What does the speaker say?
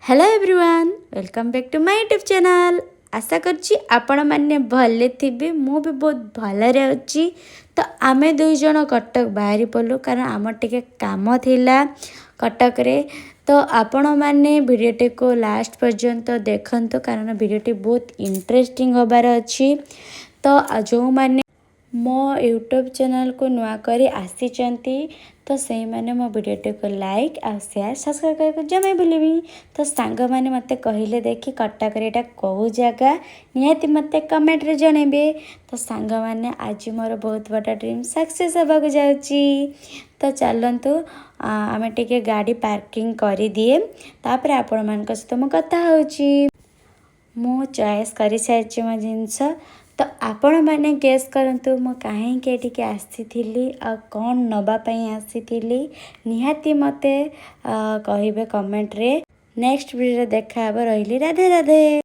Hello everyone, welcome back to my YouTube channel. आशा करछि आपण माने भले थिबे, मु भी बहुत भलरे अछि। तो आमे दुई जण कटक बाहरी पलु कारण आम टिके काम थिला कटक रे। तो आपण माने वीडियोटी को लास्ट पर्यंत देखंतु कारण वीडियोटी बहुत इंटरेस्टिंग होबार अछि। तो जो माने मो यूट्यूब चैनल को नुआ करी आसी तो से मैंने मो वीडियो को लाइक आ शेयर सब्सक्राइब करके जमा भूलि। तो सांग मैंने मत कहले देखी कटक रे कौ जगह निहाती मत कमेंट रे जनइबे। तो सांग मैंने आज मोर बहुत बड़ा ड्रीम सक्सेस होगा जाउची। तो चलतु आमे टिके गाड़ी पार्किंग कर दिए तापर आपण मान सहित मो कथा होची। मु चॉइस कर सारी मो जिनस। तो आपण मैंने गेस करंतु मो कहीं आसी आ कौन नवापाई आसी निहाती मते कहिबे कमेंट रे। नेक्स्ट वीडियो देखा रही। राधे राधे।